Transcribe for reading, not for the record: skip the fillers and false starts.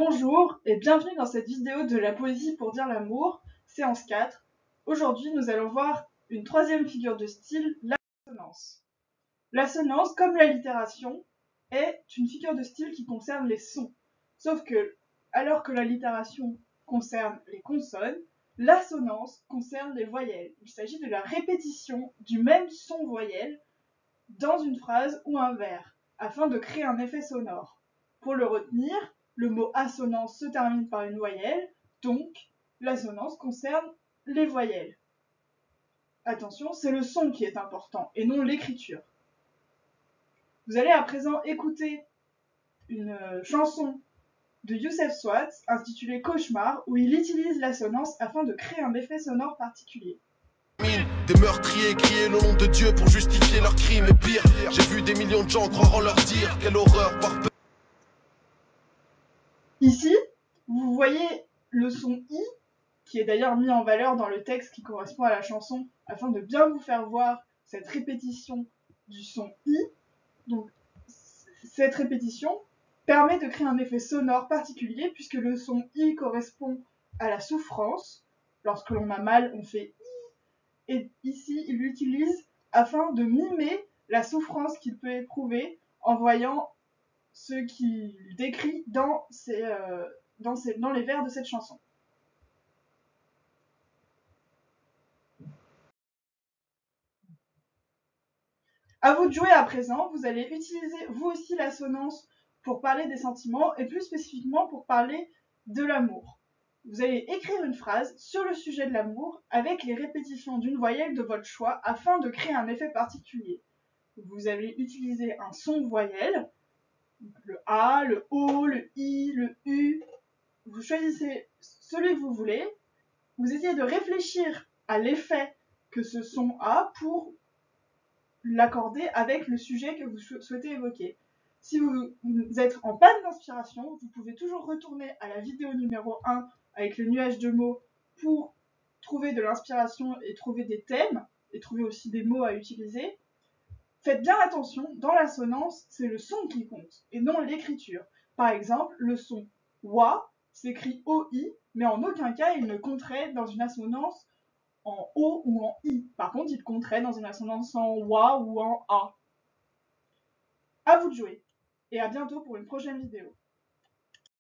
Bonjour et bienvenue dans cette vidéo de la poésie pour dire l'amour, séance 4. Aujourd'hui, nous allons voir une troisième figure de style, l'assonance. L'assonance, comme l'allitération, est une figure de style qui concerne les sons. Sauf que, alors que l'allitération concerne les consonnes, l'assonance concerne les voyelles. Il s'agit de la répétition du même son voyelle dans une phrase ou un vers, afin de créer un effet sonore. Pour le retenir, le mot assonance se termine par une voyelle, donc l'assonance concerne les voyelles. Attention, c'est le son qui est important et non l'écriture. Vous allez à présent écouter une chanson de Youssef Swat intitulée Cauchemar, où il utilise l'assonance afin de créer un effet sonore particulier. Des meurtriers criaient le nom de Dieu pour justifier leurs crimes. Et pire, j'ai vu des millions de gens croire en leur dire. Quelle horreur par peur. Ici, vous voyez le son I, qui est d'ailleurs mis en valeur dans le texte qui correspond à la chanson, afin de bien vous faire voir cette répétition du son I. Donc, cette répétition permet de créer un effet sonore particulier, puisque le son I correspond à la souffrance. Lorsque l'on a mal, on fait I. Et ici, il l'utilise afin de mimer la souffrance qu'il peut éprouver en voyant ce qu'il décrit dans les vers de cette chanson. À vous de jouer à présent, vous allez utiliser vous aussi l'assonance pour parler des sentiments et plus spécifiquement pour parler de l'amour. Vous allez écrire une phrase sur le sujet de l'amour avec les répétitions d'une voyelle de votre choix afin de créer un effet particulier. Vous allez utiliser un son voyelle, le A, le O, le I, le U. Vous choisissez celui que vous voulez. Vous essayez de réfléchir à l'effet que ce son a pour l'accorder avec le sujet que vous souhaitez évoquer. Si vous êtes en panne d'inspiration, vous pouvez toujours retourner à la vidéo numéro 1 avec le nuage de mots pour trouver de l'inspiration et trouver des thèmes et trouver aussi des mots à utiliser. Faites bien attention, dans l'assonance, c'est le son qui compte et non l'écriture. Par exemple, le son wa s'écrit OI, mais en aucun cas il ne compterait dans une assonance en O ou en I. Par contre, il compterait dans une assonance en WA ou en A. À vous de jouer. Et à bientôt pour une prochaine vidéo.